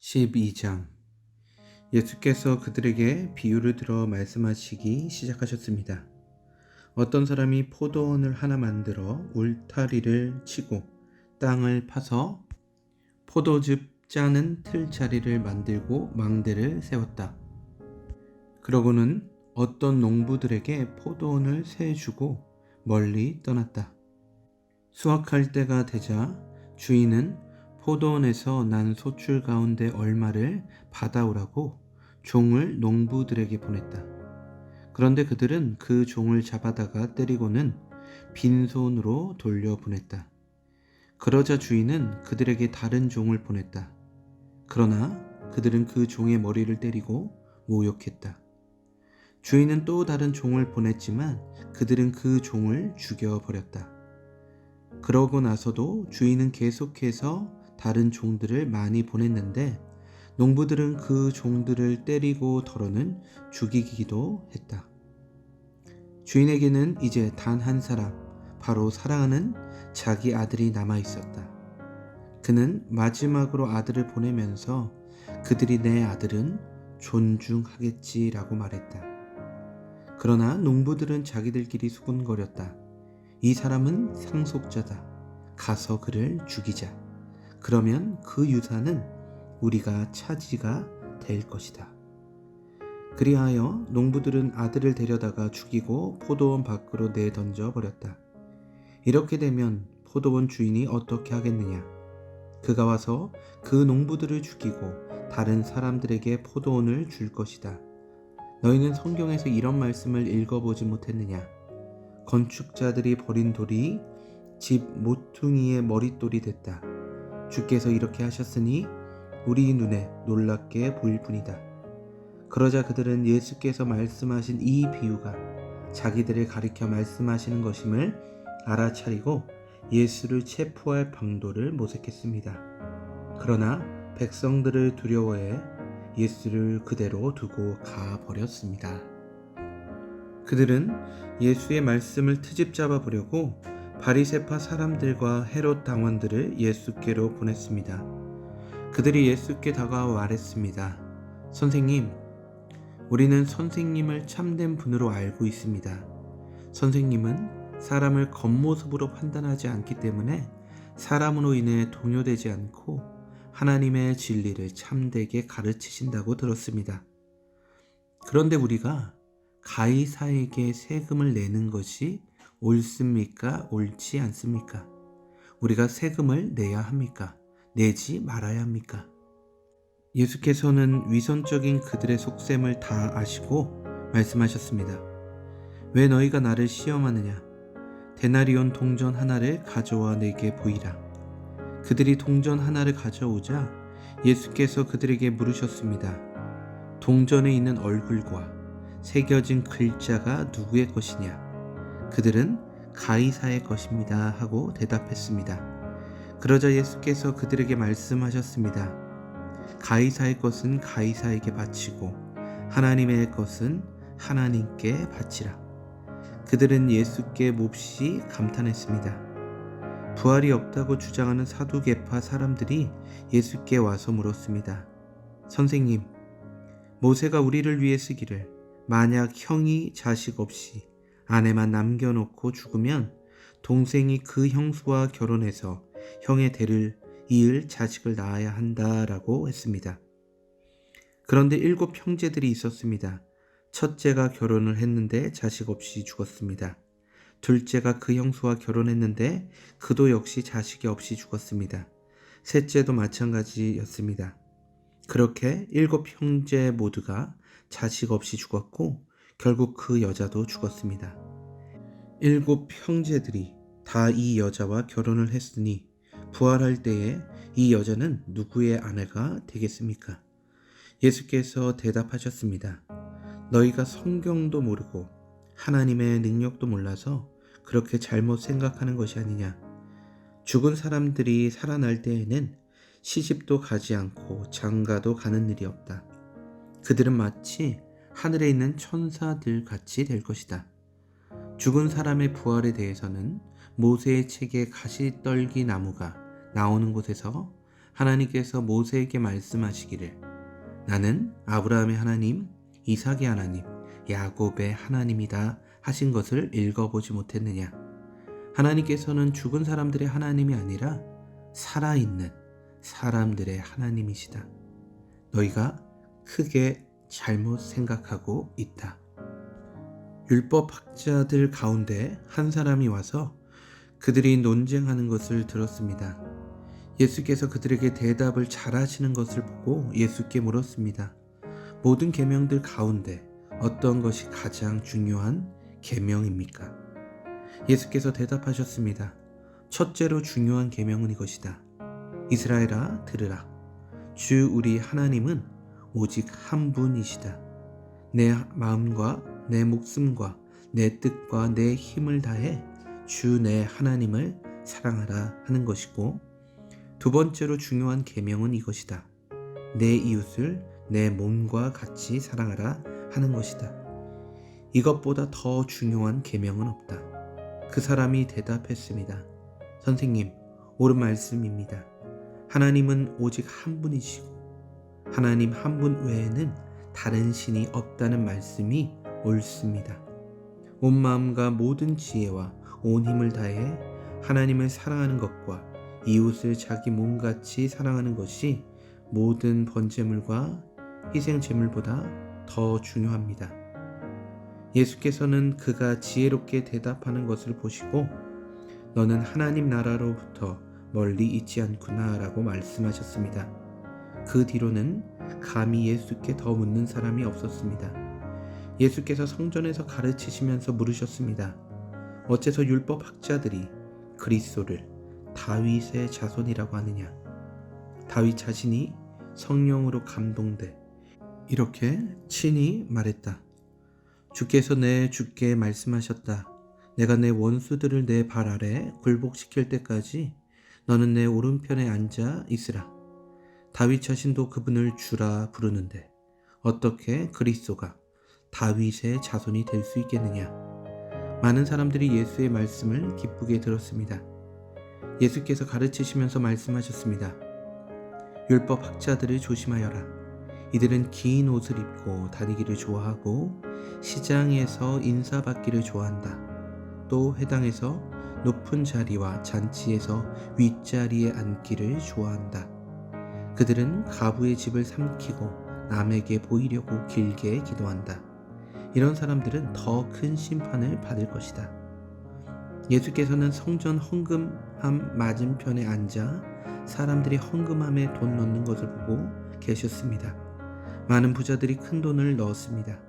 12장. 예수께서 그들에게 비유를 들어 말씀하시기 시작하셨습니다. 어떤 사람이 포도원을 하나 만들어 울타리를 치고 땅을 파서 포도즙 짜는 틀자리를 만들고 망대를 세웠다. 그러고는 어떤 농부들에게 포도원을 세주고 멀리 떠났다. 수확할 때가 되자 주인은 포도원에서 난 소출 가운데 얼마를 받아오라고 종을 농부들에게 보냈다. 그런데 그들은 그 종을 잡아다가 때리고는 빈손으로 돌려보냈다. 그러자 주인은 그들에게 다른 종을 보냈다. 그러나 그들은 그 종의 머리를 때리고 모욕했다. 주인은 또 다른 종을 보냈지만 그들은 그 종을 죽여버렸다. 그러고 나서도 주인은 계속해서 다른 종들을 많이 보냈는데 농부들은 그 종들을 때리고 덜어는 죽이기도 했다. 주인에게는 이제 단 한 사람, 바로 사랑하는 자기 아들이 남아 있었다. 그는 마지막으로 아들을 보내면서 그들이 내 아들은 존중하겠지라고 말했다. 그러나 농부들은 자기들끼리 수군거렸다. 이 사람은 상속자다. 가서 그를 죽이자. 그러면 그 유산은 우리가 차지가 될 것이다. 그리하여 농부들은 아들을 데려다가 죽이고 포도원 밖으로 내던져 버렸다. 이렇게 되면 포도원 주인이 어떻게 하겠느냐? 그가 와서 그 농부들을 죽이고 다른 사람들에게 포도원을 줄 것이다. 너희는 성경에서 이런 말씀을 읽어보지 못했느냐? 건축자들이 버린 돌이 집 모퉁이의 머릿돌이 됐다. 주께서 이렇게 하셨으니 우리 눈에 놀랍게 보일 뿐이다. 그러자 그들은 예수께서 말씀하신 이 비유가 자기들을 가리켜 말씀하시는 것임을 알아차리고 예수를 체포할 방도를 모색했습니다. 그러나 백성들을 두려워해 예수를 그대로 두고 가버렸습니다. 그들은 예수의 말씀을 트집 잡아 보려고 바리새파 사람들과 헤롯 당원들을 예수께로 보냈습니다. 그들이 예수께 다가와 말했습니다. 선생님, 우리는 선생님을 참된 분으로 알고 있습니다. 선생님은 사람을 겉모습으로 판단하지 않기 때문에 사람으로 인해 동요되지 않고 하나님의 진리를 참되게 가르치신다고 들었습니다. 그런데 우리가 가이사에게 세금을 내는 것이 옳습니까? 옳지 않습니까? 우리가 세금을 내야 합니까? 내지 말아야 합니까? 예수께서는 위선적인 그들의 속셈을 다 아시고 말씀하셨습니다. 왜 너희가 나를 시험하느냐? 데나리온 동전 하나를 가져와 내게 보이라. 그들이 동전 하나를 가져오자 예수께서 그들에게 물으셨습니다. 동전에 있는 얼굴과 새겨진 글자가 누구의 것이냐? 그들은 가이사의 것입니다 하고 대답했습니다. 그러자 예수께서 그들에게 말씀하셨습니다. 가이사의 것은 가이사에게 바치고 하나님의 것은 하나님께 바치라. 그들은 예수께 몹시 감탄했습니다. 부활이 없다고 주장하는 사두개파 사람들이 예수께 와서 물었습니다. 선생님, 모세가 우리를 위해 쓰기를 만약 형이 자식 없이 아내만 남겨놓고 죽으면 동생이 그 형수와 결혼해서 형의 대를 이을 자식을 낳아야 한다라고 했습니다. 그런데 7 형제들이 있었습니다. 첫째가 결혼을 했는데 자식 없이 죽었습니다. 둘째가 그 형수와 결혼했는데 그도 역시 자식이 없이 죽었습니다. 셋째도 마찬가지였습니다. 그렇게 7 형제 모두가 자식 없이 죽었고 결국 그 여자도 죽었습니다. 7 형제들이 다 이 여자와 결혼을 했으니 부활할 때에 이 여자는 누구의 아내가 되겠습니까? 예수께서 대답하셨습니다. 너희가 성경도 모르고 하나님의 능력도 몰라서 그렇게 잘못 생각하는 것이 아니냐. 죽은 사람들이 살아날 때에는 시집도 가지 않고 장가도 가는 일이 없다. 그들은 마치 하늘에 있는 천사들 같이 될 것이다. 죽은 사람의 부활에 대해서는 모세의 책에 가시떨기 나무가 나오는 곳에서 하나님께서 모세에게 말씀하시기를 나는 아브라함의 하나님, 이삭의 하나님, 야곱의 하나님이다 하신 것을 읽어보지 못했느냐? 하나님께서는 죽은 사람들의 하나님이 아니라 살아있는 사람들의 하나님이시다. 너희가 크게 잘못 생각하고 있다. 율법학자들 가운데 한 사람이 와서 그들이 논쟁하는 것을 들었습니다. 예수께서 그들에게 대답을 잘하시는 것을 보고 예수께 물었습니다. 모든 계명들 가운데 어떤 것이 가장 중요한 계명입니까? 예수께서 대답하셨습니다. 첫째로 중요한 계명은 이것이다. 이스라엘아 들으라. 주 우리 하나님은 오직 한 분이시다. 내 마음과 내 목숨과 내 뜻과 내 힘을 다해 주 내 하나님을 사랑하라 하는 것이고, 두 번째로 중요한 계명은 이것이다. 내 이웃을 내 몸과 같이 사랑하라 하는 것이다. 이것보다 더 중요한 계명은 없다. 그 사람이 대답했습니다. 선생님, 옳은 말씀입니다. 하나님은 오직 한 분이시고 하나님 한 분 외에는 다른 신이 없다는 말씀이 옳습니다. 온 마음과 모든 지혜와 온 힘을 다해 하나님을 사랑하는 것과 이웃을 자기 몸같이 사랑하는 것이 모든 번제물과 희생제물보다 더 중요합니다. 예수께서는 그가 지혜롭게 대답하는 것을 보시고 너는 하나님 나라로부터 멀리 있지 않구나 라고 말씀하셨습니다. 그 뒤로는 감히 예수께 더 묻는 사람이 없었습니다. 예수께서 성전에서 가르치시면서 물으셨습니다. 어째서 율법학자들이 그리스도를 다윗의 자손이라고 하느냐? 다윗 자신이 성령으로 감동돼 이렇게 친히 말했다. 주께서 내 주께 말씀하셨다. 내가 내 원수들을 내 발 아래 굴복시킬 때까지 너는 내 오른편에 앉아 있으라. 다윗 자신도 그분을 주라 부르는데 어떻게 그리스도가 다윗의 자손이 될 수 있겠느냐? 많은 사람들이 예수의 말씀을 기쁘게 들었습니다. 예수께서 가르치시면서 말씀하셨습니다. 율법 학자들을 조심하여라. 이들은 긴 옷을 입고 다니기를 좋아하고 시장에서 인사받기를 좋아한다. 또 회당에서 높은 자리와 잔치에서 윗자리에 앉기를 좋아한다. 그들은 가부의 집을 삼키고 남에게 보이려고 길게 기도한다. 이런 사람들은 더 큰 심판을 받을 것이다. 예수께서는 성전 헌금함 맞은편에 앉아 사람들이 헌금함에 돈 넣는 것을 보고 계셨습니다. 많은 부자들이 큰 돈을 넣었습니다.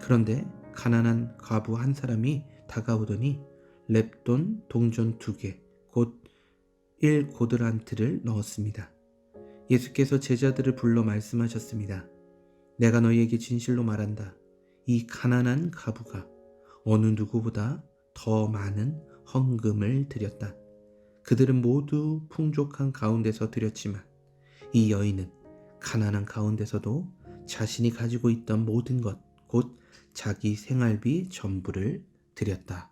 그런데 가난한 과부 한 사람이 다가오더니 렙돈 동전 2개, 곧 1고드란트를 넣었습니다. 예수께서 제자들을 불러 말씀하셨습니다. 내가 너희에게 진실로 말한다. 이 가난한 과부가 어느 누구보다 더 많은 헌금을 드렸다. 그들은 모두 풍족한 가운데서 드렸지만 이 여인은 가난한 가운데서도 자신이 가지고 있던 모든 것, 곧 자기 생활비 전부를 드렸다.